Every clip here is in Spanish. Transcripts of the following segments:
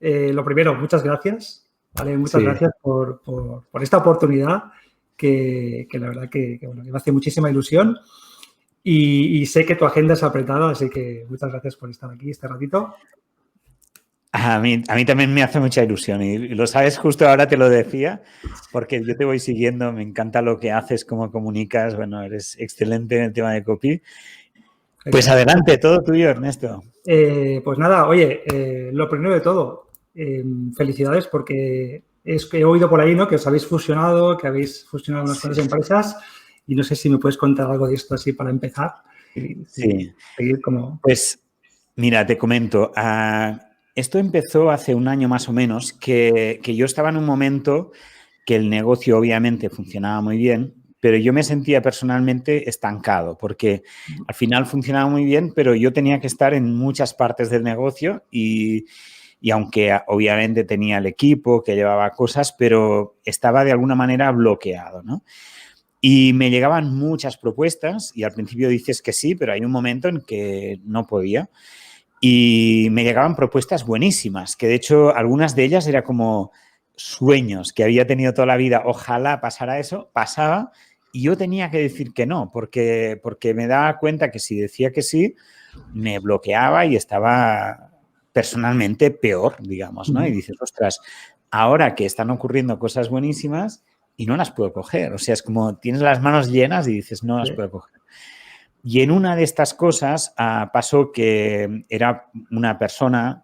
Lo primero, muchas gracias. ¿Vale? Muchas Sí. gracias por esta oportunidad que la verdad bueno, que me hace muchísima ilusión. Y sé que tu agenda es apretada, así que muchas gracias por estar aquí este ratito. A mí también me hace mucha ilusión y lo sabes, justo ahora te lo decía, porque yo te voy siguiendo, me encanta lo que haces, cómo comunicas, bueno, eres excelente en el tema de copy. Pues Genial. adelante, todo tuyo, Ernesto. Pues nada, oye, lo primero de todo, felicidades porque es que he oído por ahí, ¿no? Que os habéis fusionado, que habéis fusionado unas cuantas empresas y no sé si me puedes contar algo de esto así para empezar y Sí, seguir como... pues mira, te comento, esto empezó hace un año más o menos, que yo estaba en un momento que el negocio obviamente funcionaba muy bien, pero yo me sentía personalmente estancado porque al final funcionaba muy bien, pero yo tenía que estar en muchas partes del negocio y aunque obviamente tenía el equipo que llevaba cosas, pero estaba de alguna manera bloqueado, ¿no? Y me llegaban muchas propuestas y al principio dices que sí, pero hay un momento en que no podía. Y me llegaban propuestas buenísimas, que de hecho algunas de ellas era como sueños que había tenido toda la vida. Ojalá pasara eso, pasaba y yo tenía que decir que no, porque me daba cuenta que si decía que sí, me bloqueaba y estaba personalmente peor, digamos, ¿no? Y dices, ostras, ahora que están ocurriendo cosas buenísimas y no las puedo coger. O sea, es como tienes las manos llenas y dices, no las puedo coger. Y en una de estas cosas pasó que era una persona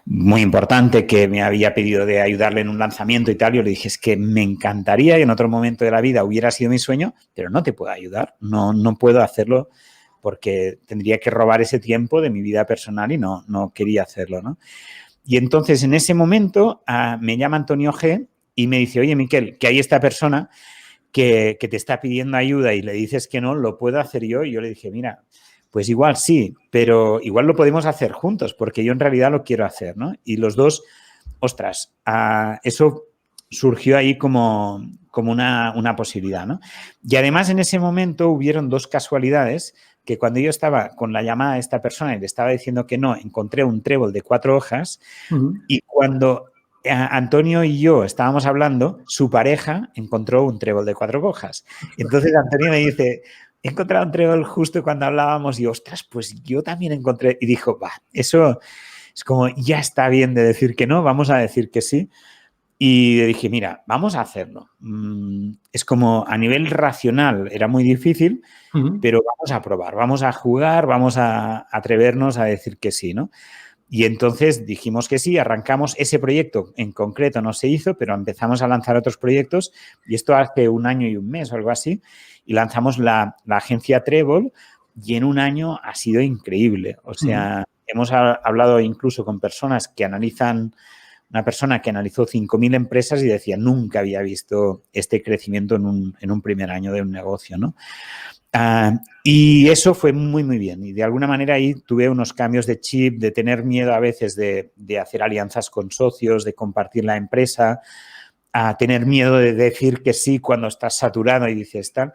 muy importante que me había pedido de ayudarle en un lanzamiento y tal. Yo le dije, es que me encantaría y en otro momento de la vida hubiera sido mi sueño, pero no te puedo ayudar, no puedo hacerlo porque tendría que robar ese tiempo de mi vida personal y no quería hacerlo, ¿no? Y entonces en ese momento me llama Antonio G y me dice, oye, Miquel, que hay esta persona que te está pidiendo ayuda y le dices que no, ¿lo puedo hacer yo? Y yo le dije, mira, pues igual sí, pero igual lo podemos hacer juntos porque yo en realidad lo quiero hacer, ¿no? Y los dos, ostras, eso surgió ahí como una posibilidad, ¿no? Y además en ese momento hubieron dos casualidades que cuando yo estaba con la llamada de esta persona y le estaba diciendo que no, encontré un trébol de 4 hojas y cuando Antonio y yo estábamos hablando, su pareja encontró un trébol de 4 hojas. Entonces Antonio me dice, he encontrado un trébol justo cuando hablábamos y, ostras, pues yo también encontré. Y dijo, va, eso es como, ya está bien de decir que no, vamos a decir que sí. Y le dije, mira, vamos a hacerlo. Es como a nivel racional era muy difícil, pero vamos a probar, vamos a jugar, vamos a atrevernos a decir que sí, ¿no? Y entonces dijimos que sí, arrancamos ese proyecto en concreto, no se hizo, pero empezamos a lanzar otros proyectos y esto hace un año y un mes o algo así y lanzamos la agencia Trébol y en un año ha sido increíble. O sea, hemos hablado incluso con personas que analizan, una persona que analizó 5.000 empresas y decía, nunca había visto este crecimiento en un primer año de un negocio, ¿no? Y eso fue muy, muy bien. Y de alguna manera ahí tuve unos cambios de chip, de tener miedo a veces de hacer alianzas con socios, de compartir la empresa, a tener miedo de decir que sí cuando estás saturado y dices tal,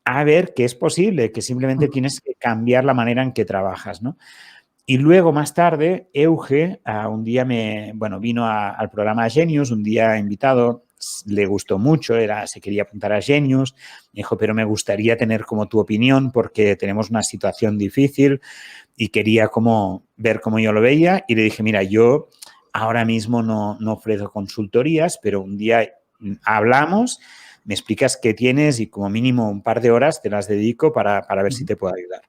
a ver que es posible, que simplemente tienes que cambiar la manera en que trabajas, ¿no? Y luego, más tarde, Euge un día vino al programa Genius, un día invitado, le gustó mucho, se quería apuntar a Genius, me dijo, pero me gustaría tener como tu opinión porque tenemos una situación difícil y quería ver cómo yo lo veía y le dije, mira, yo ahora mismo no ofrezco consultorías, pero un día hablamos, me explicas qué tienes y como mínimo un par de horas te las dedico para ver si te puedo ayudar.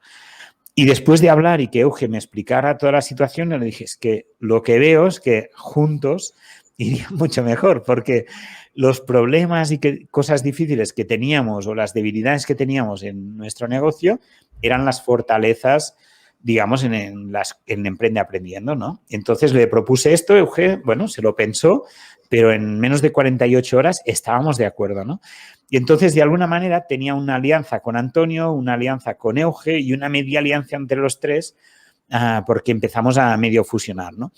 Y después de hablar y que Euge me explicara toda la situación, le dije, es que lo que veo es que juntos iría mucho mejor, porque los problemas y cosas difíciles que teníamos o las debilidades que teníamos en nuestro negocio eran las fortalezas, digamos, en Emprende Aprendiendo, ¿no? Entonces le propuse esto, Euge, bueno, se lo pensó, pero en menos de 48 horas estábamos de acuerdo, ¿no? Y entonces, de alguna manera, tenía una alianza con Antonio, una alianza con Euge y una media alianza entre los tres porque empezamos a medio fusionar, ¿no?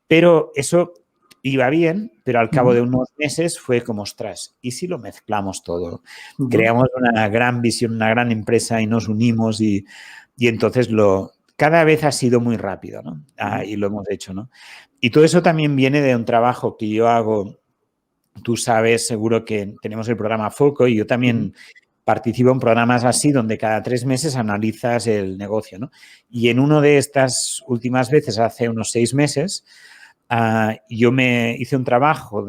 Pero eso iba bien, pero al cabo de unos meses fue como, ostras, ¿y si lo mezclamos todo? Creamos una gran visión, una gran empresa y nos unimos y entonces cada vez ha sido muy rápido, ¿no? Y lo hemos hecho, ¿no? Y todo eso también viene de un trabajo que yo hago. Tú sabes, seguro que tenemos el programa Foco y yo también participo en programas así donde cada 3 meses analizas el negocio, ¿no? Y en una de estas últimas veces, hace unos 6 meses, yo me hice un trabajo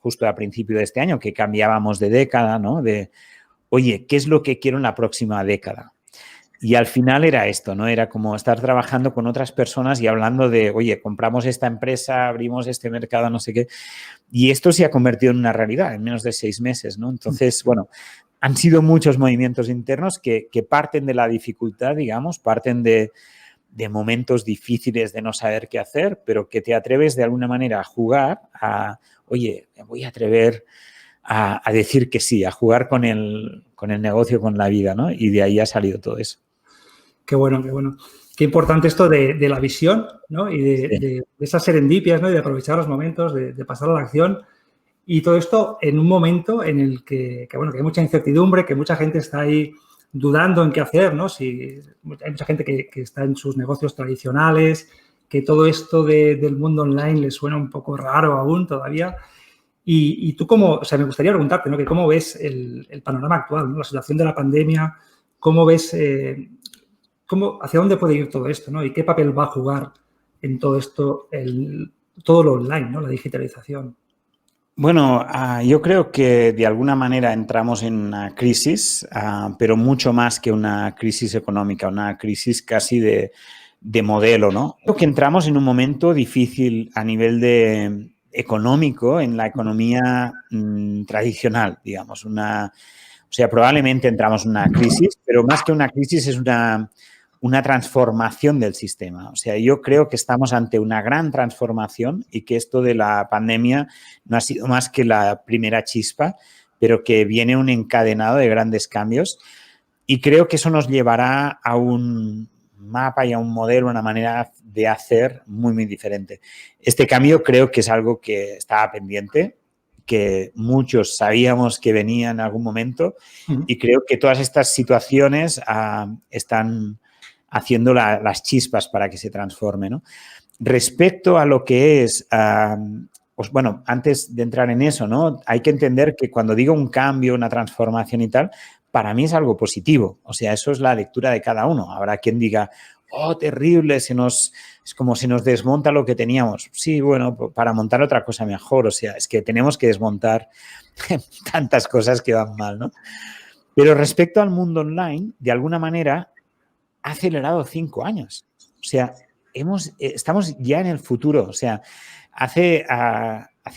justo a principio de este año, que cambiábamos de década, ¿no? Oye, ¿qué es lo que quiero en la próxima década? Y al final era esto, ¿no? Era como estar trabajando con otras personas y hablando de, oye, compramos esta empresa, abrimos este mercado, no sé qué. Y esto se ha convertido en una realidad en menos de 6 meses, ¿no? Entonces, bueno, han sido muchos movimientos internos que parten de la dificultad, digamos, parten de momentos difíciles de no saber qué hacer, pero que te atreves de alguna manera a jugar, oye, me voy a atrever a decir que sí, a jugar con el negocio, con la vida, ¿no? Y de ahí ha salido todo eso. Qué bueno, qué bueno. Qué importante esto de la visión, ¿no? Y de esas serendipias, ¿no? Y de aprovechar los momentos, de pasar a la acción. Y todo esto en un momento en el que hay mucha incertidumbre, que mucha gente está ahí dudando en qué hacer, ¿no? Si hay mucha gente que está en sus negocios tradicionales, que todo esto del mundo online le suena un poco raro aún todavía. Y tú me gustaría preguntarte, ¿no? Que cómo ves el panorama actual, ¿no? La situación de la pandemia, cómo ves, hacia dónde puede ir todo esto, ¿no? Y qué papel va a jugar en todo esto, todo lo online, ¿no? La digitalización. Bueno, yo creo que de alguna manera entramos en una crisis, pero mucho más que una crisis económica, una crisis casi de modelo, ¿no? Creo que entramos en un momento difícil a nivel económico en la economía tradicional, digamos. O sea, probablemente entramos en una crisis, pero más que una crisis es una transformación del sistema. O sea, yo creo que estamos ante una gran transformación y que esto de la pandemia no ha sido más que la primera chispa, pero que viene un encadenado de grandes cambios y creo que eso nos llevará a un mapa y a un modelo, una manera de hacer muy, muy diferente. Este cambio creo que es algo que estaba pendiente, que muchos sabíamos que venía en algún momento y creo que todas estas situaciones están haciendo las chispas para que se transforme, ¿no? Respecto a lo que es, pues bueno, antes de entrar en eso, ¿no? Hay que entender que cuando digo un cambio, una transformación y tal, para mí es algo positivo. O sea, eso es la lectura de cada uno. Habrá quien diga, oh, terrible, es como se nos desmonta lo que teníamos. Sí, bueno, para montar otra cosa mejor. O sea, es que tenemos que desmontar tantas cosas que van mal, ¿no? Pero respecto al mundo online, de alguna manera, ha acelerado 5 años. O sea, estamos ya en el futuro. O sea, hace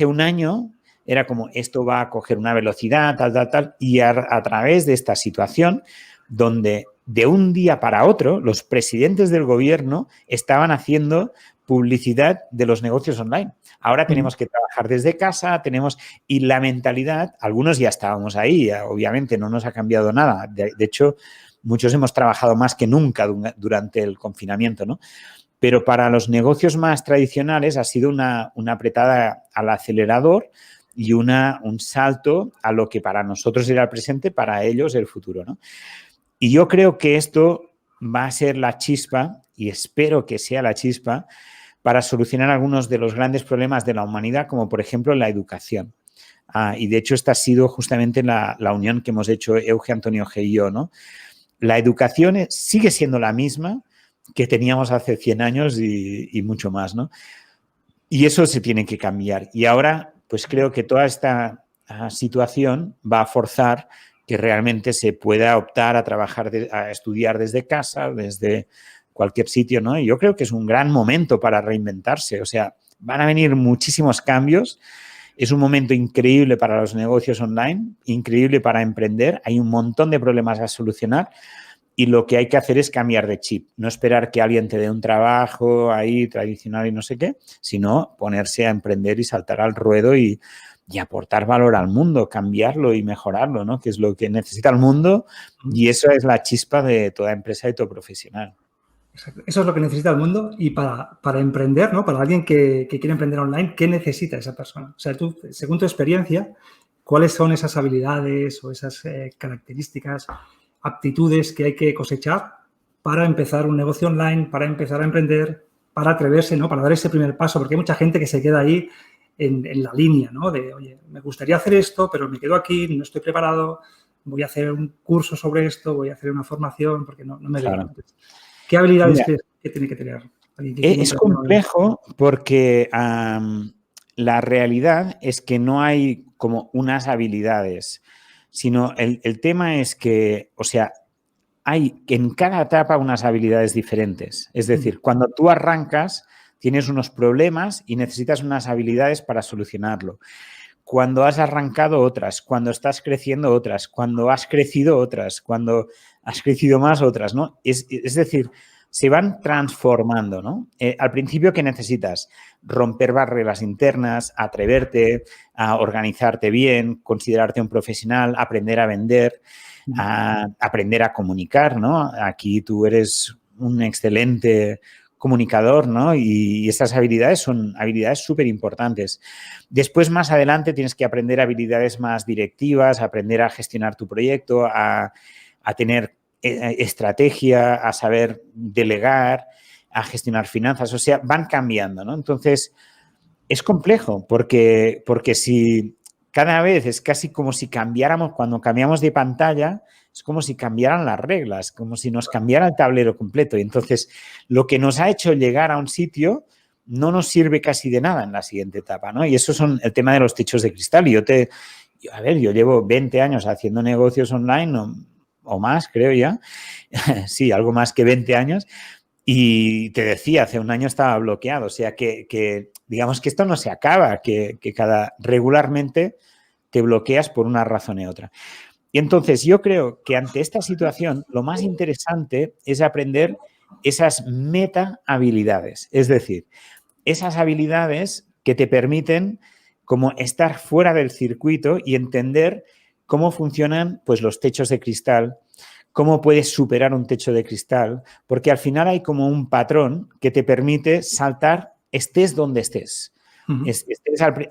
un año era como esto va a coger una velocidad, tal, y a través de esta situación donde de un día para otro los presidentes del gobierno estaban haciendo publicidad de los negocios online. Ahora tenemos que trabajar desde casa, y la mentalidad, algunos ya estábamos ahí, obviamente no nos ha cambiado nada. De hecho, muchos hemos trabajado más que nunca durante el confinamiento, ¿no? Pero para los negocios más tradicionales ha sido una apretada al acelerador y un salto a lo que para nosotros era el presente, para ellos el futuro, ¿no? Y yo creo que esto va a ser la chispa, y espero que sea la chispa, para solucionar algunos de los grandes problemas de la humanidad, como por ejemplo la educación. Y de hecho esta ha sido justamente la unión que hemos hecho Euge, Antonio G. y yo, ¿no? La educación sigue siendo la misma que teníamos hace 100 años y mucho más, ¿no? Y eso se tiene que cambiar. Y ahora, pues creo que toda esta situación va a forzar que realmente se pueda optar a trabajar, a estudiar desde casa, desde cualquier sitio, ¿no? Y yo creo que es un gran momento para reinventarse. O sea, van a venir muchísimos cambios. Es un momento increíble para los negocios online, increíble para emprender. Hay un montón de problemas a solucionar y lo que hay que hacer es cambiar de chip. No esperar que alguien te dé un trabajo ahí tradicional y no sé qué, sino ponerse a emprender y saltar al ruedo y aportar valor al mundo, cambiarlo y mejorarlo, ¿no? Que es lo que necesita el mundo y eso es la chispa de toda empresa y todo profesional. Exacto. Eso es lo que necesita el mundo y para emprender, ¿no? Para alguien que quiere emprender online, ¿qué necesita esa persona? O sea, tú, según tu experiencia, ¿cuáles son esas habilidades o esas características, aptitudes que hay que cosechar para empezar un negocio online, para empezar a emprender? para atreverse, ¿no? Para dar ese primer paso, porque hay mucha gente que se queda ahí en la línea, ¿no? De, oye, me gustaría hacer esto, pero me quedo aquí, no estoy preparado, voy a hacer un curso sobre esto, voy a hacer una formación, porque no me veo. Entonces, ¿qué habilidades Mira, que tiene que tener? es complejo porque la realidad es que no hay como unas habilidades, sino el tema es que, o sea, hay en cada etapa unas habilidades diferentes. Es decir, cuando tú arrancas, tienes unos problemas y necesitas unas habilidades para solucionarlo. Cuando has arrancado otras, cuando estás creciendo otras, cuando has crecido otras, cuando has crecido más otras, ¿no? Es decir, se van transformando, ¿no? Al principio, ¿qué necesitas? Romper barreras internas, atreverte, a organizarte bien, considerarte un profesional, aprender a vender, a aprender a comunicar, ¿no? Aquí tú eres un excelente comunicador, ¿no? Y estas habilidades son habilidades súper importantes. Después, más adelante, tienes que aprender habilidades más directivas, aprender a gestionar tu proyecto, a tener estrategia, a saber delegar, a gestionar finanzas, o sea, van cambiando, ¿no? Entonces, es complejo porque si cada vez es casi como si cambiáramos, cuando cambiamos de pantalla, es como si cambiaran las reglas, como si nos cambiara el tablero completo. Y entonces, lo que nos ha hecho llegar a un sitio no nos sirve casi de nada en la siguiente etapa, ¿no? Y eso son el tema de los techos de cristal. Y yo llevo 20 años haciendo negocios online o más, creo ya. Sí, algo más que 20 años. Y te decía, hace un año estaba bloqueado. O sea, que digamos que esto no se acaba, que regularmente te bloqueas por una razón u otra. Y entonces yo creo que ante esta situación lo más interesante es aprender esas meta habilidades, es decir, esas habilidades que te permiten como estar fuera del circuito y entender cómo funcionan pues los techos de cristal, cómo puedes superar un techo de cristal, porque al final hay como un patrón que te permite saltar estés donde estés.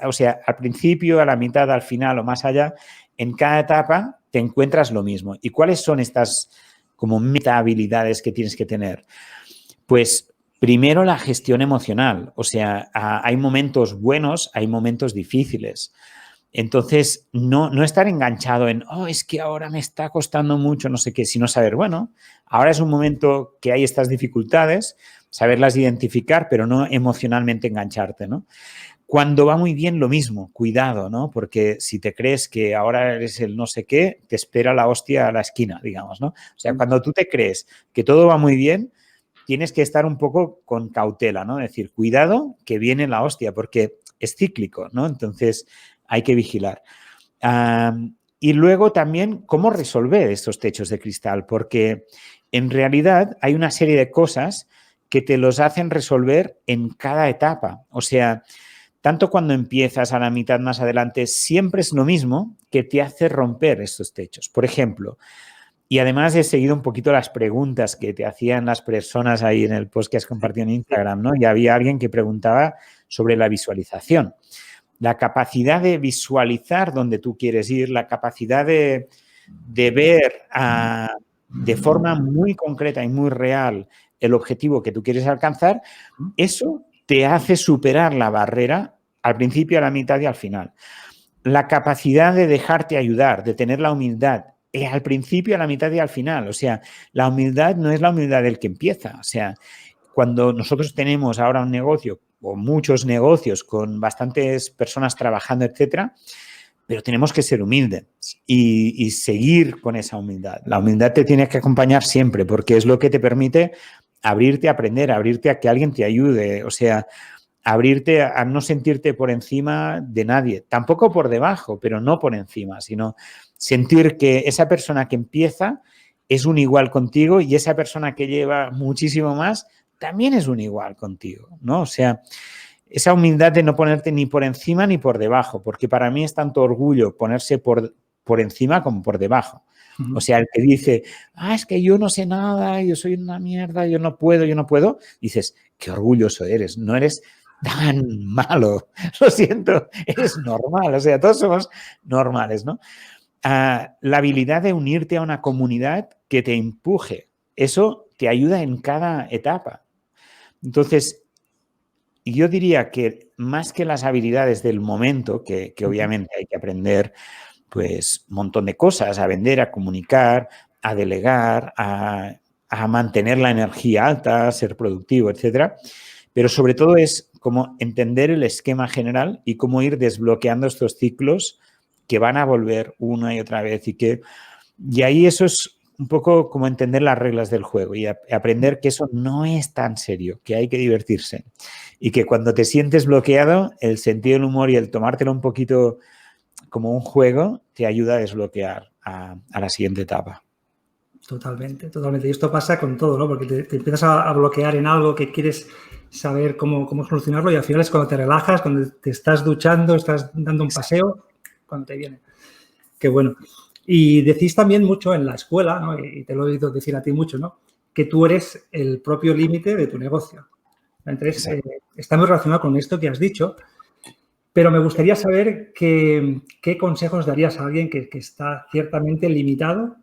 O sea, al principio, a la mitad, al final o más allá, en cada etapa te encuentras lo mismo. ¿Y cuáles son estas como meta habilidades que tienes que tener? Pues primero la gestión emocional. O sea, hay momentos buenos, hay momentos difíciles. Entonces, no estar enganchado en, es que ahora me está costando mucho, no sé qué, sino saber, bueno, ahora es un momento que hay estas dificultades, saberlas identificar, pero no emocionalmente engancharte, ¿no? Cuando va muy bien, lo mismo, cuidado, ¿no? Porque si te crees que ahora eres el no sé qué, te espera la hostia a la esquina, digamos, ¿no? O sea, cuando tú te crees que todo va muy bien, tienes que estar un poco con cautela, ¿no? Es decir, cuidado que viene la hostia, porque es cíclico, ¿no? Entonces, hay que vigilar. Y luego también cómo resolver estos techos de cristal, porque en realidad hay una serie de cosas que te los hacen resolver en cada etapa. O sea, tanto cuando empiezas a la mitad más adelante, siempre es lo mismo que te hace romper estos techos. Por ejemplo, y además he seguido un poquito las preguntas que te hacían las personas ahí en el post que has compartido en Instagram, ¿no? Y había alguien que preguntaba sobre la visualización. La capacidad de visualizar dónde tú quieres ir, la capacidad de ver de forma muy concreta y muy real el objetivo que tú quieres alcanzar, eso te hace superar la barrera al principio, a la mitad y al final. La capacidad de dejarte ayudar, de tener la humildad al principio, a la mitad y al final. O sea, la humildad no es la humildad del que empieza. O sea, cuando nosotros tenemos ahora un negocio o muchos negocios con bastantes personas trabajando, etcétera, pero tenemos que ser humildes y seguir con esa humildad. La humildad te tiene que acompañar siempre porque es lo que te permite abrirte a aprender, abrirte a que alguien te ayude, o sea, abrirte a no sentirte por encima de nadie, tampoco por debajo, pero no por encima, sino sentir que esa persona que empieza es un igual contigo y esa persona que lleva muchísimo más también es un igual contigo, ¿no? O sea, esa humildad de no ponerte ni por encima ni por debajo, porque para mí es tanto orgullo ponerse por encima como por debajo. O sea, el que dice, es que yo no sé nada, yo soy una mierda, yo no puedo, dices, qué orgulloso eres, no eres tan malo, lo siento, eres normal, o sea, todos somos normales, ¿no? La habilidad de unirte a una comunidad que te empuje, eso te ayuda en cada etapa. Entonces, Y yo diría que más que las habilidades del momento, que obviamente hay que aprender pues un montón de cosas, a vender, a comunicar, a delegar, a mantener la energía alta, a ser productivo, etcétera. Pero sobre todo es como entender el esquema general y cómo ir desbloqueando estos ciclos que van a volver una y otra vez y ahí eso es un poco como entender las reglas del juego y aprender que eso no es tan serio, que hay que divertirse y que cuando te sientes bloqueado, el sentido del humor y el tomártelo un poquito como un juego te ayuda a desbloquear a la siguiente etapa. Totalmente, totalmente. Y esto pasa con todo, ¿no? Porque te empiezas a bloquear en algo que quieres saber cómo solucionarlo y al final es cuando te relajas, cuando te estás duchando, estás dando un paseo, cuando te viene. Qué bueno. Y decís también mucho en la escuela, ¿no? Y te lo he oído decir a ti mucho, ¿no? Que tú eres el propio límite de tu negocio. Entonces, está muy relacionado con esto que has dicho, pero me gustaría saber qué consejos darías a alguien que está ciertamente limitado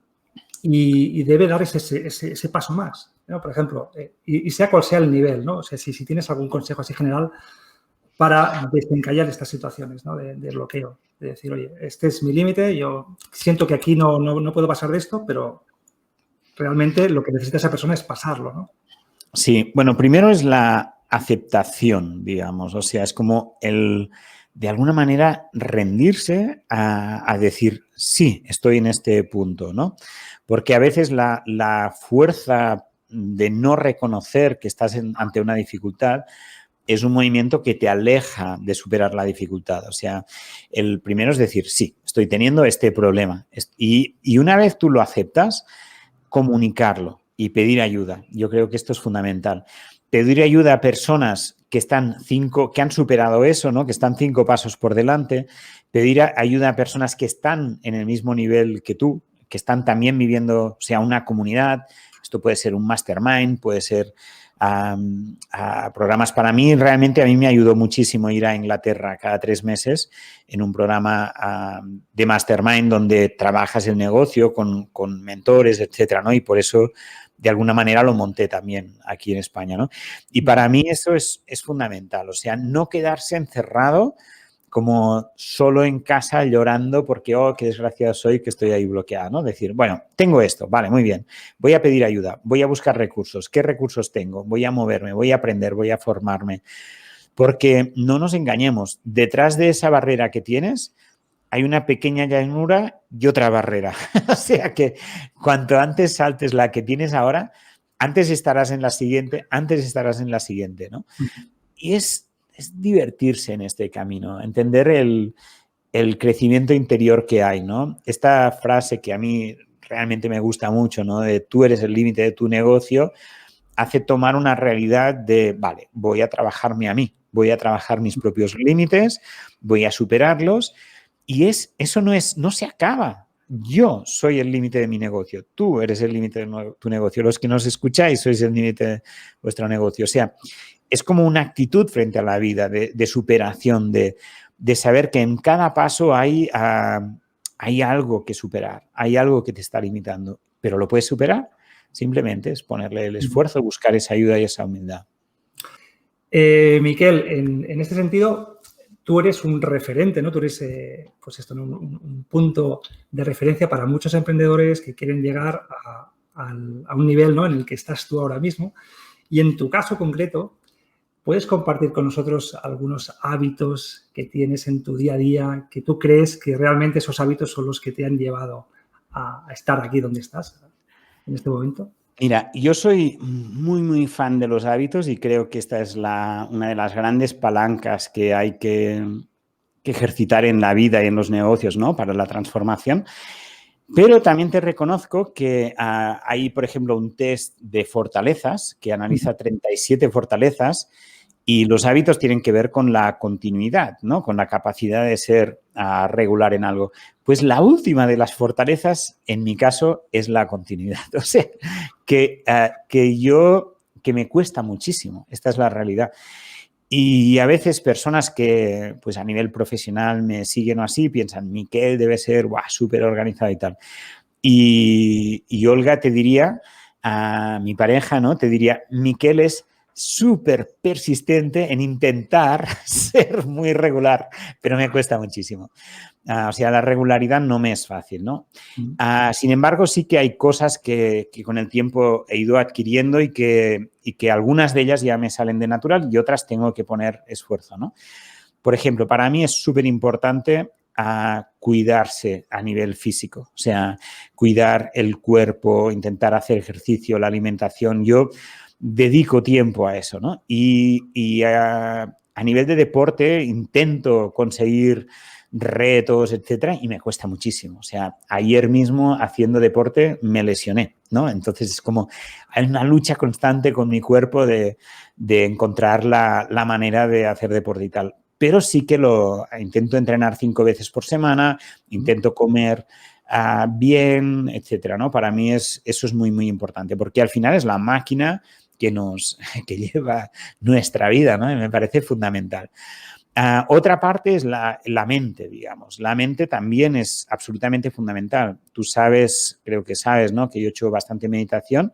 y debe dar ese paso más, ¿no? Por ejemplo, y sea cual sea el nivel, ¿no? O sea, si tienes algún consejo así general para desencallar estas situaciones, ¿no? de bloqueo, de decir, oye, este es mi límite, yo siento que aquí no puedo pasar de esto, pero realmente lo que necesita esa persona es pasarlo, ¿no? Sí, bueno, primero es la aceptación, digamos, o sea, es como de alguna manera, rendirse a decir, sí, estoy en este punto, ¿no? Porque a veces la fuerza de no reconocer que estás ante una dificultad es un movimiento que te aleja de superar la dificultad. O sea, el primero es decir, sí, estoy teniendo este problema. Y una vez tú lo aceptas, comunicarlo y pedir ayuda. Yo creo que esto es fundamental. Pedir ayuda a personas que han superado eso, ¿no? Que están 5 pasos por delante. Pedir ayuda a personas que están en el mismo nivel que tú, que están también viviendo, o sea, una comunidad. Esto puede ser un mastermind, puede ser programas. Para mí, realmente a mí me ayudó muchísimo ir a Inglaterra cada 3 meses en un programa de mastermind donde trabajas el negocio con mentores, etcétera, ¿no? Y por eso, de alguna manera, lo monté también aquí en España, ¿no? Y para mí eso es fundamental, o sea, no quedarse encerrado como solo en casa llorando porque, oh, qué desgraciado soy que estoy ahí bloqueada, ¿no? Decir, bueno, tengo esto, vale, muy bien, voy a pedir ayuda, voy a buscar recursos, ¿qué recursos tengo? Voy a moverme, voy a aprender, voy a formarme. Porque no nos engañemos, detrás de esa barrera que tienes hay una pequeña llanura y otra barrera. O sea que cuanto antes saltes la que tienes ahora, antes estarás en la siguiente, ¿no? Y es divertirse en este camino, entender el crecimiento interior que hay, ¿no? Esta frase que a mí realmente me gusta mucho, ¿no? De tú eres el límite de tu negocio, hace tomar una realidad de, vale, voy a trabajarme a mí, voy a trabajar mis propios límites, voy a superarlos y eso no se acaba. Yo soy el límite de mi negocio, tú eres el límite de tu negocio, los que nos escucháis sois el límite de vuestro negocio. O sea, es como una actitud frente a la vida de superación, de saber que en cada paso hay algo que superar, hay algo que te está limitando, pero lo puedes superar. Simplemente es ponerle el esfuerzo, buscar esa ayuda y esa humildad. Miquel, en este sentido, tú eres un referente, ¿no? Tú eres, pues esto, ¿no? un punto de referencia para muchos emprendedores que quieren llegar a un nivel, ¿no? En el que estás tú ahora mismo. Y en tu caso concreto, ¿puedes compartir con nosotros algunos hábitos que tienes en tu día a día que tú crees que realmente esos hábitos son los que te han llevado a estar aquí donde estás en este momento? Mira, yo soy muy, muy fan de los hábitos y creo que esta es una de las grandes palancas que hay que ejercitar en la vida y en los negocios, ¿no? Para la transformación. Pero también te reconozco que hay, por ejemplo, un test de fortalezas que analiza 37 fortalezas y los hábitos tienen que ver con la continuidad, ¿no? Con la capacidad de ser regular en algo. Pues la última de las fortalezas, en mi caso, es la continuidad. O sea, que me cuesta muchísimo. Esta es la realidad. Y a veces personas que, pues a nivel profesional me siguen o así, piensan, Miquel debe ser súper organizado y tal. Y Olga te diría, a mi pareja, ¿no? Te diría, Miquel es súper persistente en intentar ser muy regular, pero me cuesta muchísimo. O sea, la regularidad no me es fácil, ¿no? Sin embargo, sí que hay cosas que con el tiempo he ido adquiriendo y que algunas de ellas ya me salen de natural y otras tengo que poner esfuerzo, ¿no? Por ejemplo, para mí es súper importante cuidarse a nivel físico, o sea, cuidar el cuerpo, intentar hacer ejercicio, la alimentación. Yo dedico tiempo a eso, ¿no? Y a nivel de deporte intento conseguir retos, etcétera, y me cuesta muchísimo. O sea, ayer mismo haciendo deporte me lesioné, ¿no? Entonces es como hay una lucha constante con mi cuerpo de encontrar la manera de hacer deporte y tal. Pero sí que intento entrenar 5 veces por semana, intento comer bien, etcétera, ¿no? Para mí eso es muy, muy importante, porque al final es la máquina que lleva nuestra vida, ¿no? Y me parece fundamental. Otra parte es la mente, digamos. La mente también es absolutamente fundamental. Tú sabes, creo que sabes, ¿no? Que yo he hecho bastante meditación.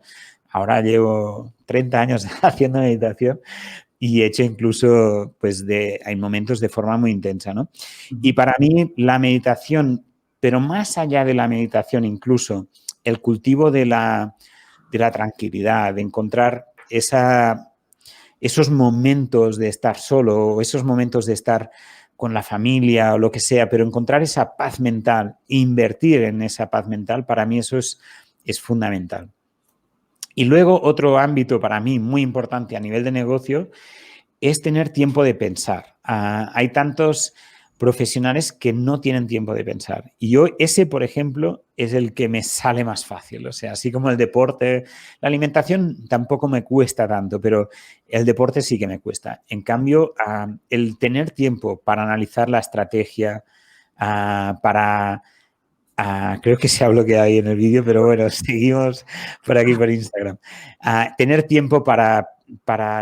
Ahora llevo 30 años haciendo meditación y he hecho incluso, pues, hay momentos de forma muy intensa, ¿no? Y para mí la meditación, pero más allá de la meditación incluso, el cultivo de la tranquilidad, de encontrar esos momentos de estar solo o esos momentos de estar con la familia o lo que sea, pero encontrar esa paz mental, invertir en esa paz mental, para mí eso es fundamental. Y luego otro ámbito para mí muy importante a nivel de negocio es tener tiempo de pensar. Hay tantos profesionales que no tienen tiempo de pensar. Y yo ese, por ejemplo, es el que me sale más fácil. O sea, así como el deporte, la alimentación tampoco me cuesta tanto, pero el deporte sí que me cuesta. En cambio, el tener tiempo para analizar la estrategia, creo que se ha bloqueado ahí en el vídeo, pero bueno, seguimos por aquí por Instagram. Tener tiempo para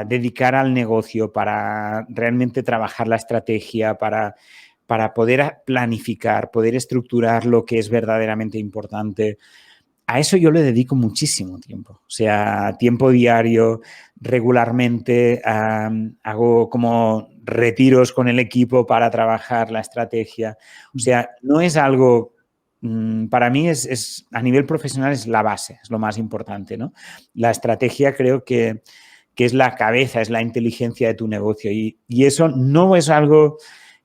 dedicar al negocio, para realmente trabajar la estrategia, para poder planificar, poder estructurar lo que es verdaderamente importante. A eso yo le dedico muchísimo tiempo. O sea, tiempo diario, regularmente hago como retiros con el equipo para trabajar la estrategia. O sea, no es algo... Para mí a nivel profesional es la base, es lo más importante, ¿no? La estrategia creo que es la cabeza, es la inteligencia de tu negocio y eso no es algo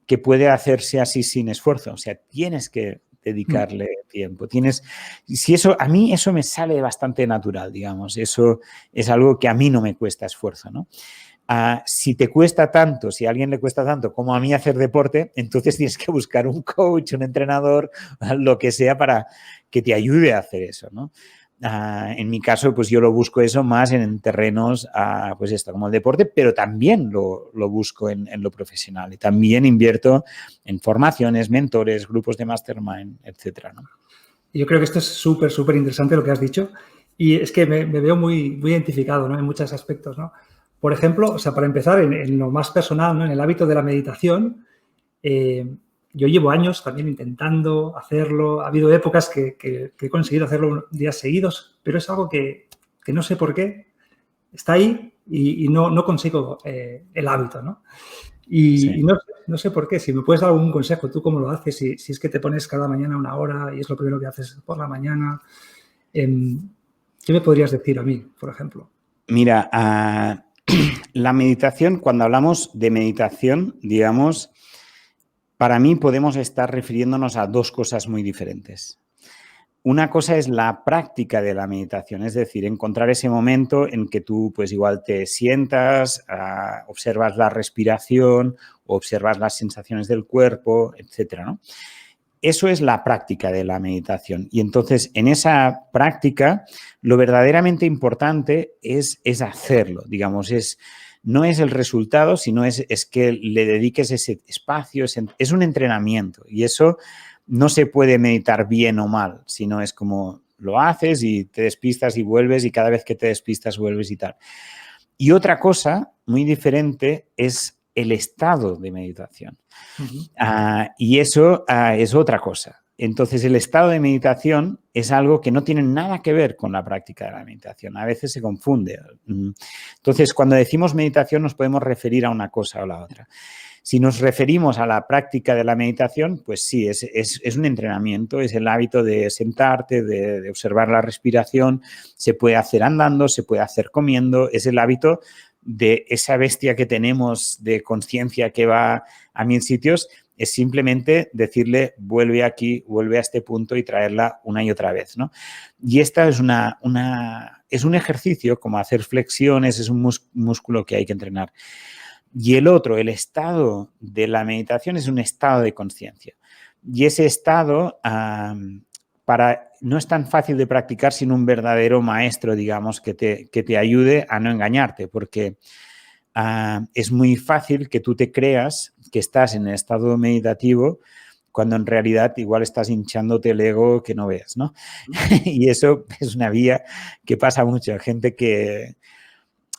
que puede hacerse así sin esfuerzo. O sea, tienes que dedicarle tiempo. A mí eso me sale bastante natural, digamos. Eso es algo que a mí no me cuesta esfuerzo, ¿no? Si te cuesta tanto, si a alguien le cuesta tanto como a mí hacer deporte, entonces tienes que buscar un coach, un entrenador, lo que sea para que te ayude a hacer eso, ¿no? En mi caso, pues yo lo busco eso más en terrenos, pues esto, como el deporte, pero también lo busco en lo profesional y también invierto en formaciones, mentores, grupos de mastermind, etcétera, ¿no? Yo creo que esto es súper, súper interesante lo que has dicho y es que me veo muy, muy identificado, ¿no? En muchos aspectos, ¿no? Por ejemplo, o sea, para empezar, en lo más personal, ¿no? En el hábito de la meditación, yo llevo años también intentando hacerlo. Ha habido épocas que he conseguido hacerlo días seguidos, pero es algo que no sé por qué. Está ahí y no consigo el hábito, ¿no? Y no sé por qué. Si me puedes dar algún consejo, ¿tú cómo lo haces? Si es que te pones cada mañana una hora y es lo primero que haces por la mañana, ¿qué me podrías decir a mí, por ejemplo? Mira, la meditación, cuando hablamos de meditación, digamos, para mí podemos estar refiriéndonos a dos cosas muy diferentes. Una cosa es la práctica de la meditación, es decir, encontrar ese momento en que tú, pues igual te sientas, observas la respiración, observas las sensaciones del cuerpo, etcétera, ¿no? Eso es la práctica de la meditación. Y entonces, en esa práctica, lo verdaderamente importante es hacerlo, digamos, no es el resultado, sino es que le dediques ese espacio, es un entrenamiento. Y eso no se puede meditar bien o mal, sino es como lo haces y te despistas y vuelves y cada vez que te despistas vuelves y tal. Y otra cosa muy diferente es el estado de meditación. Y eso es otra cosa. Entonces, el estado de meditación es algo que no tiene nada que ver con la práctica de la meditación. A veces se confunde. Entonces, cuando decimos meditación nos podemos referir a una cosa o la otra. Si nos referimos a la práctica de la meditación, pues sí, es un entrenamiento, es el hábito de sentarte, de observar la respiración. Se puede hacer andando, se puede hacer comiendo. Es el hábito de esa bestia que tenemos de conciencia que va a 1000 sitios. Es simplemente decirle, vuelve aquí, vuelve a este punto y traerla una y otra vez, ¿no? Y esta es es un ejercicio como hacer flexiones, es un músculo que hay que entrenar. Y el otro, el estado de la meditación, es un estado de conciencia. Y ese estado no es tan fácil de practicar sin un verdadero maestro, digamos, que te ayude a no engañarte, porque es muy fácil que tú te creas que estás en el estado meditativo cuando en realidad igual estás hinchándote el ego que no veas, ¿no? Y eso es una vía que pasa mucho. Gente que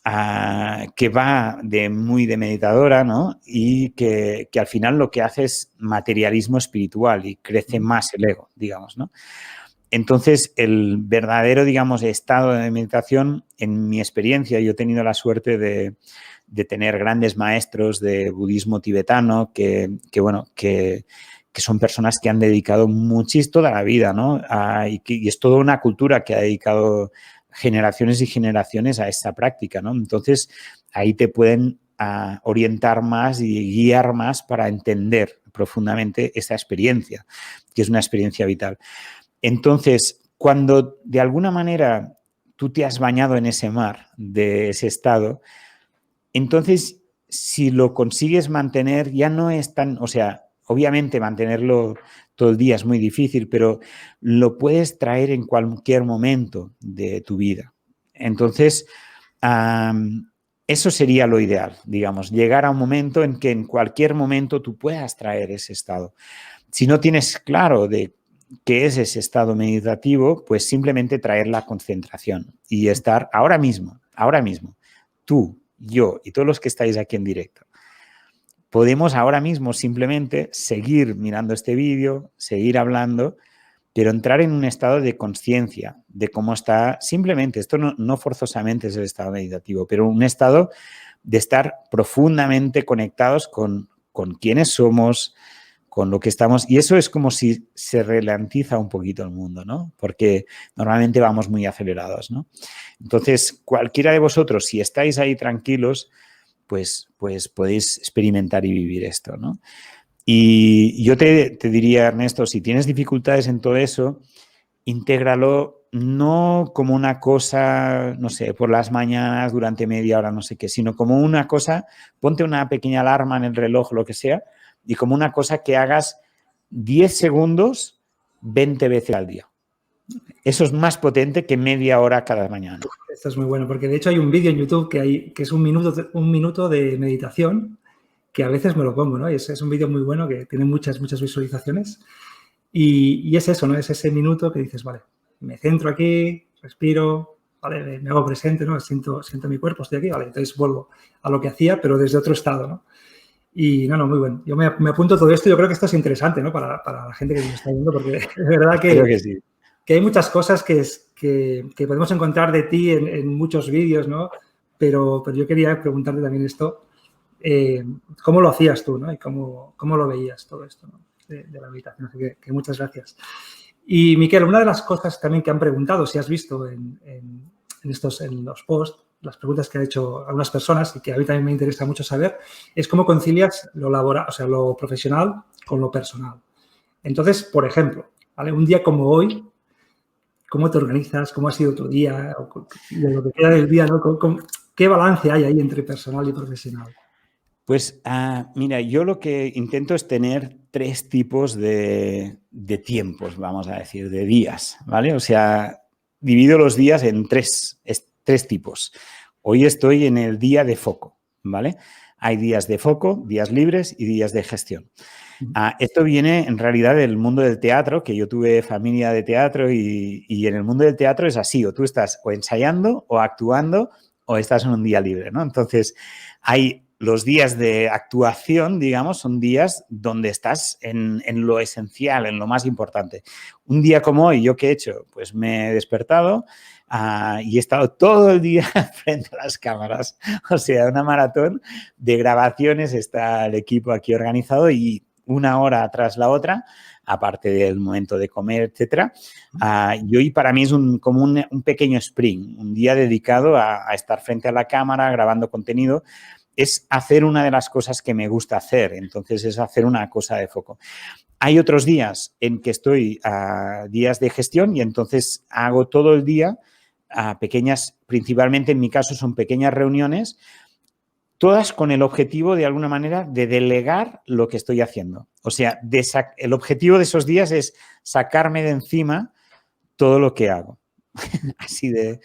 va muy de meditadora, ¿no? Y que al final lo que hace es materialismo espiritual y crece más el ego, digamos, ¿no? Entonces, el verdadero, digamos, estado de meditación, en mi experiencia, yo he tenido la suerte de tener grandes maestros de budismo tibetano que son personas que han dedicado toda la vida, ¿no? Y es toda una cultura que ha dedicado generaciones y generaciones a esta práctica, ¿no? Entonces, ahí te pueden orientar más y guiar más para entender profundamente esta experiencia, que es una experiencia vital. Entonces, cuando de alguna manera tú te has bañado en ese mar de ese estado, entonces, si lo consigues mantener, ya no es tan, o sea, obviamente mantenerlo todo el día es muy difícil, pero lo puedes traer en cualquier momento de tu vida. Entonces, eso sería lo ideal, digamos, llegar a un momento en que en cualquier momento tú puedas traer ese estado. Si no tienes claro de qué es ese estado meditativo, pues simplemente traer la concentración y estar ahora mismo, tú, yo y todos los que estáis aquí en directo. Podemos ahora mismo simplemente seguir mirando este vídeo, seguir hablando, pero entrar en un estado de conciencia de cómo está, simplemente, esto no forzosamente es el estado meditativo, pero un estado de estar profundamente conectados con quiénes somos, con lo que estamos, y eso es como si se ralentiza un poquito el mundo, ¿no? Porque normalmente vamos muy acelerados, ¿no? Entonces, cualquiera de vosotros, si estáis ahí tranquilos, pues podéis experimentar y vivir esto, ¿no? Y yo te diría, Ernesto, si tienes dificultades en todo eso, intégralo no como una cosa, no sé, por las mañanas, durante media hora, no sé qué, sino como una cosa, ponte una pequeña alarma en el reloj, lo que sea, y como una cosa que hagas 10 segundos 20 veces al día. Eso es más potente que media hora cada mañana. Esto es muy bueno, porque de hecho hay un vídeo en YouTube que es un minuto de meditación, que a veces me lo pongo, ¿no? Es un vídeo muy bueno que tiene muchas visualizaciones. Y es eso, ¿no? Es ese minuto que dices, vale, me centro aquí, respiro, vale, me hago presente, ¿no? Siento mi cuerpo, estoy aquí, vale, entonces vuelvo a lo que hacía, pero desde otro estado, ¿no? Y no, muy bueno. Yo me apunto todo esto. Yo creo que esto es interesante, ¿no? Para la gente que nos está viendo, porque es verdad que sí. Que hay muchas cosas que podemos encontrar de ti en muchos vídeos, ¿no? Pero yo quería preguntarte también esto, ¿cómo lo hacías tú, ¿no? Y cómo lo veías todo esto, ¿no? de la meditación. Así que muchas gracias. Y, Miquel, una de las cosas también que han preguntado, si has visto en los posts, las preguntas que han hecho algunas personas y que a mí también me interesa mucho saber, es cómo concilias lo laboral, o sea, lo profesional con lo personal. Entonces, por ejemplo, ¿vale? Un día como hoy, ¿cómo te organizas? ¿Cómo ha sido tu día? De lo que queda del día, ¿no? ¿Qué balance hay ahí entre personal y profesional? Pues mira, yo lo que intento es tener 3 tipos de tiempos, vamos a decir, de días, ¿vale? O sea, divido los días en 3 tipos. Hoy estoy en el día de foco, ¿vale? Hay días de foco, días libres y días de gestión. Esto viene en realidad del mundo del teatro, que yo tuve familia de teatro y en el mundo del teatro es así, o tú estás o ensayando o actuando o estás en un día libre, ¿no? Entonces, hay los días de actuación, digamos, son días donde estás en lo esencial, en lo más importante. Un día como hoy, ¿yo qué he hecho? Pues me he despertado y he estado todo el día frente a las cámaras. O sea, una maratón de grabaciones, está el equipo aquí organizado y una hora tras la otra, aparte del momento de comer, etcétera. Y hoy para mí es como un pequeño sprint, un día dedicado a estar frente a la cámara grabando contenido. Es hacer una de las cosas que me gusta hacer, entonces es hacer una cosa de foco. Hay otros días en que estoy días de gestión y entonces hago todo el día pequeñas, principalmente en mi caso son pequeñas reuniones, todas con el objetivo de alguna manera de delegar lo que estoy haciendo. O sea, el objetivo de esos días es sacarme de encima todo lo que hago. Así de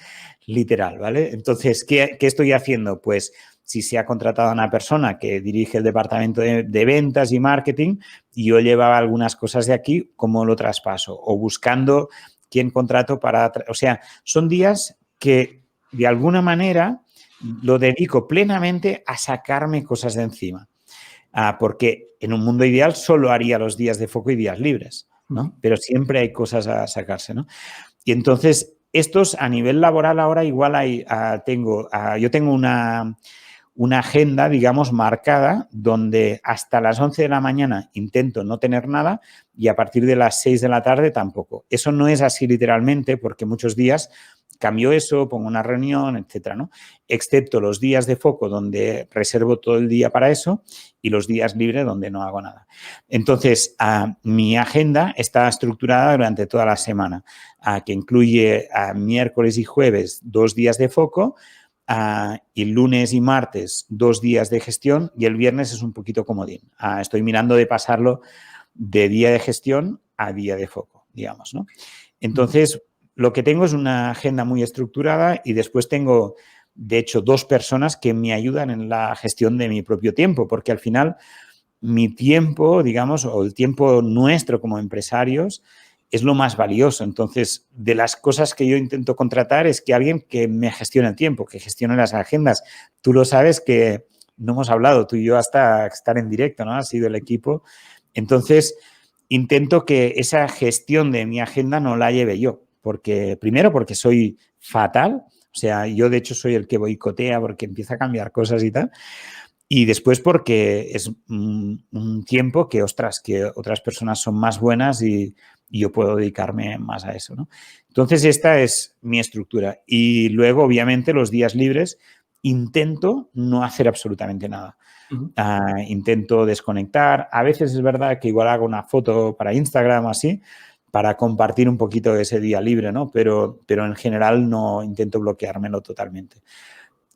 literal, ¿vale? Entonces, ¿qué estoy haciendo? Pues si se ha contratado a una persona que dirige el departamento de ventas y marketing y yo llevaba algunas cosas de aquí, ¿cómo lo traspaso? O buscando quién contrato para... O sea, son días que de alguna manera lo dedico plenamente a sacarme cosas de encima. Porque en un mundo ideal solo haría los días de foco y días libres, ¿no? Pero siempre hay cosas a sacarse, ¿no? Y entonces, estos a nivel laboral ahora igual yo tengo una agenda, digamos, marcada donde hasta las 11 de la mañana intento no tener nada y a partir de las 6 de la tarde tampoco. Eso no es así literalmente porque muchos días cambio eso, pongo una reunión, etcétera, ¿no? Excepto los días de foco donde reservo todo el día para eso y los días libres donde no hago nada. Entonces, mi agenda está estructurada durante toda la semana, que incluye miércoles y jueves 2 días de foco, y lunes y martes 2 días de gestión y el viernes es un poquito comodín. Estoy mirando de pasarlo de día de gestión a día de foco, digamos, ¿no? Entonces, lo que tengo es una agenda muy estructurada y después tengo, de hecho, 2 personas que me ayudan en la gestión de mi propio tiempo, porque al final mi tiempo, digamos, o el tiempo nuestro como empresarios es lo más valioso. Entonces, de las cosas que yo intento contratar es que alguien que me gestione el tiempo, que gestione las agendas. Tú lo sabes que no hemos hablado tú y yo hasta estar en directo, ¿no? Ha sido el equipo. Entonces, intento que esa gestión de mi agenda no la lleve yo. Primero porque soy fatal, o sea, yo de hecho soy el que boicotea porque empieza a cambiar cosas y tal. Y después porque es un tiempo que, ostras, que otras personas son más buenas y yo puedo dedicarme más a eso, ¿no? Entonces, esta es mi estructura. Y luego, obviamente, los días libres intento no hacer absolutamente nada. Intento desconectar. A veces es verdad que igual hago una foto para Instagram o así, para compartir un poquito de ese día libre, ¿no? Pero en general no intento bloqueármelo totalmente.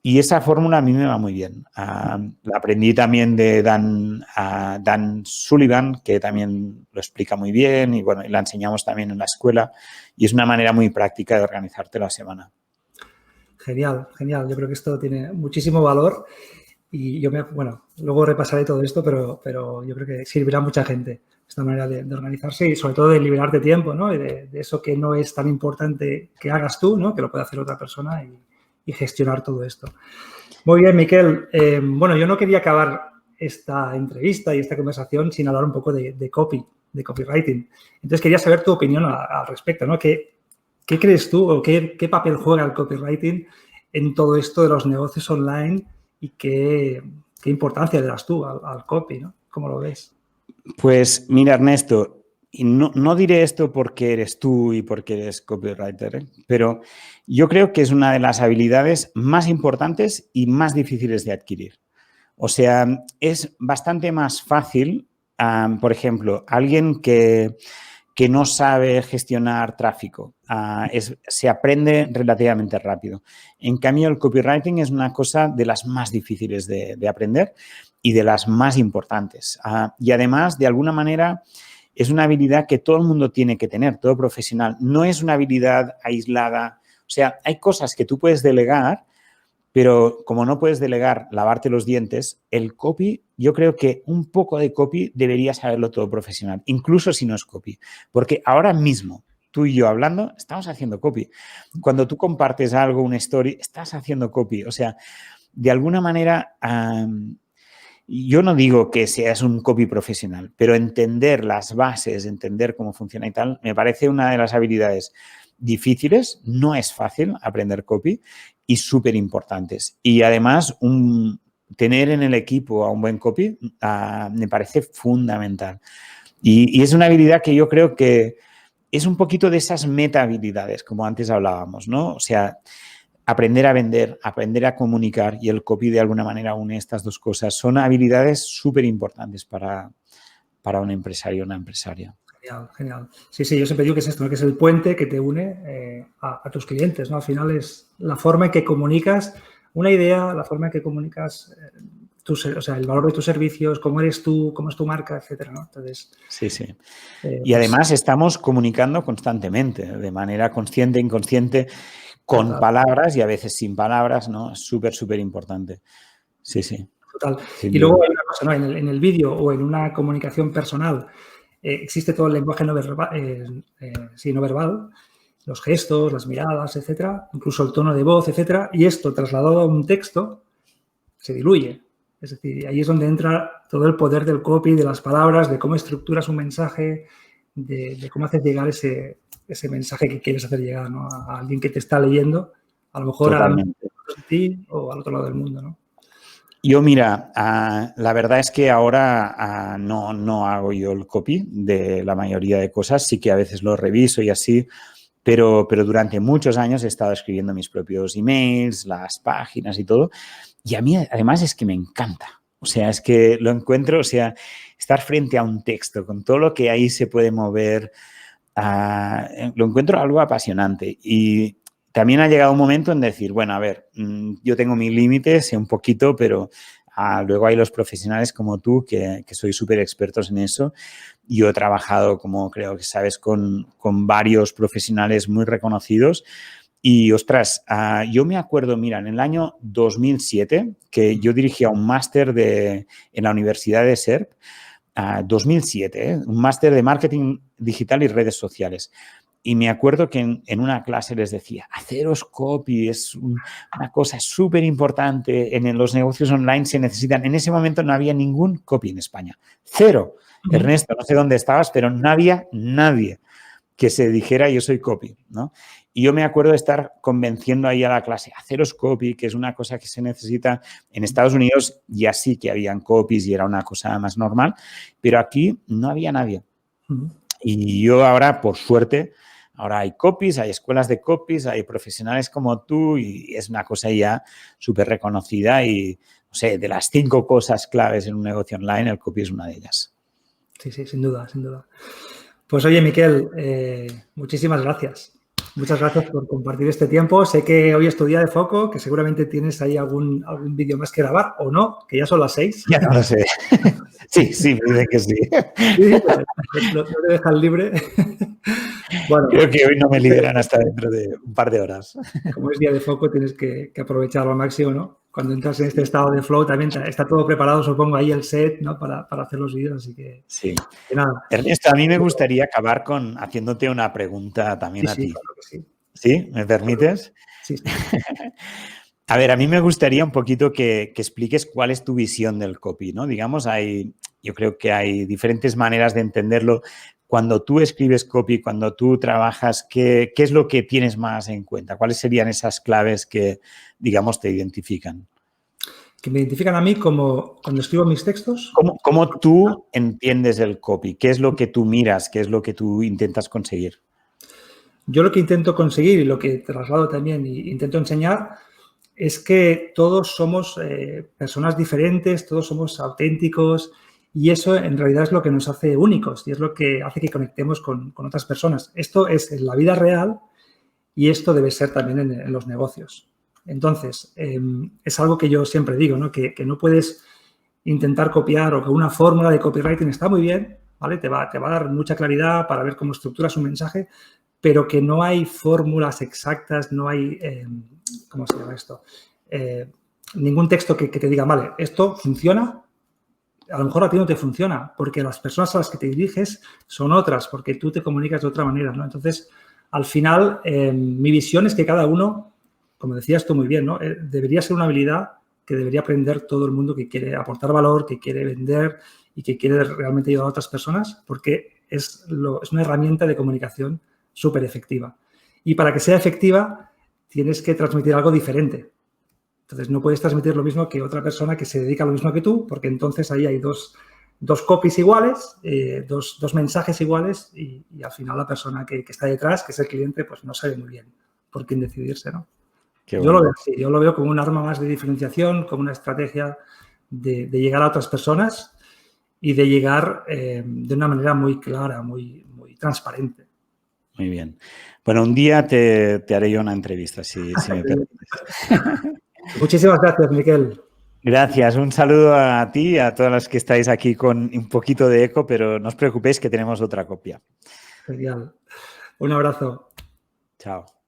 Y esa fórmula a mí me va muy bien. La aprendí también de Dan Sullivan, que también lo explica muy bien y bueno, la enseñamos también en la escuela y es una manera muy práctica de organizarte la semana. Genial, genial. Yo creo que esto tiene muchísimo valor y luego repasaré todo esto, pero yo creo que servirá a mucha gente esta manera de organizarse y sobre todo de liberarte tiempo, ¿no? Y de eso que no es tan importante que hagas tú, ¿no? Que lo puede hacer otra persona y gestionar todo esto. Muy bien, Miquel. Yo no quería acabar esta entrevista y esta conversación sin hablar un poco de copywriting. Entonces, quería saber tu opinión al respecto, ¿no? ¿Qué crees tú o qué papel juega el copywriting en todo esto de los negocios online y qué importancia le das tú al copy, ¿no? ¿Cómo lo ves? Pues mira, Ernesto, y no diré esto porque eres tú y porque eres copywriter, pero yo creo que es una de las habilidades más importantes y más difíciles de adquirir. O sea, es bastante más fácil, por ejemplo, alguien que no sabe gestionar tráfico, se aprende relativamente rápido. En cambio, el copywriting es una cosa de las más difíciles de aprender y de las más importantes. Y además, de alguna manera, es una habilidad que todo el mundo tiene que tener, todo profesional. No es una habilidad aislada. O sea, hay cosas que tú puedes delegar, pero como no puedes delegar lavarte los dientes, el copy, yo creo que un poco de copy debería saberlo todo profesional, incluso si no es copy. Porque ahora mismo, tú y yo hablando, estamos haciendo copy. Cuando tú compartes algo, una story, estás haciendo copy. O sea, de alguna manera yo no digo que seas un copy profesional, pero entender las bases, entender cómo funciona y tal, me parece una de las habilidades difíciles. No es fácil aprender copy y súper importantes. Y además, tener en el equipo a un buen copy me parece fundamental. Y es una habilidad que yo creo que es un poquito de esas meta habilidades, como antes hablábamos, ¿no? O sea, aprender a vender, aprender a comunicar, y el copy de alguna manera une estas dos cosas. Son habilidades súper importantes para un empresario o una empresaria. Genial, genial. Sí, yo siempre digo que es esto, ¿no? Que es el puente que te une a tus clientes, ¿no? Al final es la forma en que comunicas una idea, la forma en que comunicas el valor de tus servicios, cómo eres tú, cómo es tu marca, etcétera, ¿no? Entonces, sí. Y además estamos comunicando constantemente, de manera consciente, inconsciente, con total, palabras y a veces sin palabras, ¿no? Es súper, súper importante. Sí. Total. Y luego hay una cosa, ¿no? En el vídeo o en una comunicación personal existe todo el lenguaje no verbal, los gestos, las miradas, etcétera, incluso el tono de voz, etcétera, y esto trasladado a un texto se diluye. Es decir, ahí es donde entra todo el poder del copy, de las palabras, de cómo estructuras un mensaje, de cómo haces llegar ese mensaje que quieres hacer llegar, ¿no? A alguien que te está leyendo, a lo mejor totalmente, a ti o al otro lado del mundo, ¿no? Yo, mira, la verdad es que ahora no hago yo el copy de la mayoría de cosas, sí que a veces lo reviso y así, pero durante muchos años he estado escribiendo mis propios emails, las páginas y todo, y a mí además es que me encanta. O sea, es que lo encuentro, o sea, estar frente a un texto con todo lo que ahí se puede mover, lo encuentro algo apasionante. Y también ha llegado un momento en decir, bueno, a ver, yo tengo mis límites, sé un poquito, pero luego hay los profesionales como tú que sois súper expertos en eso. Yo he trabajado, como creo que sabes, con varios profesionales muy reconocidos. Y, ostras, yo me acuerdo, mira, en el año 2007, que yo dirigía un máster en la Universidad de SERP, 2007, un máster de marketing digital y redes sociales. Y me acuerdo que en una clase les decía, haceros copy es una cosa súper importante. En los negocios online se necesitan. En ese momento no había ningún copy en España. Cero. Ernesto, no sé dónde estabas, pero no había nadie que se dijera yo soy copy, ¿no? Y yo me acuerdo de estar convenciendo ahí a la clase, haceros copy, que es una cosa que se necesita. En Estados Unidos ya sí que habían copies y era una cosa más normal, pero aquí no había nadie. Y yo ahora, por suerte, ahora hay copies, hay escuelas de copies, hay profesionales como tú y es una cosa ya súper reconocida y, no sé, de las 5 cosas claves en un negocio online, el copy es una de ellas. Sí, sin duda, sin duda. Pues oye, Miquel, muchísimas gracias. Muchas gracias por compartir este tiempo. Sé que hoy es tu día de foco, que seguramente tienes ahí algún vídeo más que grabar, o no, que ya son las 6. Ya no lo sé. Sí, me dicen que sí. Sí, no te dejan libre. Bueno, creo que hoy no me liberan hasta dentro de un par de horas. Como es día de foco, tienes que aprovecharlo al máximo, ¿no? Cuando entras en este estado de flow, también está todo preparado, supongo, ahí el set, ¿no? Para hacer los vídeos, así que... Sí. Que nada. Ernesto, a mí me gustaría acabar haciéndote una pregunta también a ti. Claro que sí. ¿Sí? ¿Me permites? Sí. A ver, a mí me gustaría un poquito que expliques cuál es tu visión del copy, ¿no? Digamos, yo creo que hay diferentes maneras de entenderlo. Cuando tú escribes copy, cuando tú trabajas, ¿qué es lo que tienes más en cuenta? ¿Cuáles serían esas claves que, digamos, te identifican? Que me identifican a mí como cuando escribo mis textos. ¿Cómo tú entiendes el copy? ¿Qué es lo que tú miras? ¿Qué es lo que tú intentas conseguir? Yo lo que intento conseguir y lo que traslado también e intento enseñar es que todos somos personas diferentes, todos somos auténticos y eso en realidad es lo que nos hace únicos y es lo que hace que conectemos con otras personas. Esto es en la vida real y esto debe ser también en los negocios. Entonces, es algo que yo siempre digo, ¿no? Que no puedes intentar copiar o que una fórmula de copywriting está muy bien, ¿vale? Te va a dar mucha claridad para ver cómo estructuras un mensaje, pero que no hay fórmulas exactas, no hay, ¿cómo se llama esto? Ningún texto que te diga, vale, esto funciona, a lo mejor a ti no te funciona, porque las personas a las que te diriges son otras, porque tú te comunicas de otra manera, ¿no? Entonces, al final, mi visión es que cada uno, como decías tú muy bien, ¿no? Debería ser una habilidad que debería aprender todo el mundo que quiere aportar valor, que quiere vender y que quiere realmente ayudar a otras personas, porque es una herramienta de comunicación súper efectiva. Y para que sea efectiva, tienes que transmitir algo diferente. Entonces, no puedes transmitir lo mismo que otra persona que se dedica a lo mismo que tú, porque entonces ahí hay dos copies iguales, dos mensajes iguales y al final la persona que está detrás, que es el cliente, pues no sabe muy bien por quién decidirse, ¿no? Yo lo veo así, yo lo veo como un arma más de diferenciación, como una estrategia de llegar a otras personas y de llegar de una manera muy clara, muy transparente. Muy bien. Bueno, un día te haré yo una entrevista, si me permites. Muchísimas gracias, Miquel. Gracias. Un saludo a ti y a todas las que estáis aquí con un poquito de eco, pero no os preocupéis que tenemos otra copia. Genial. Un abrazo. Chao.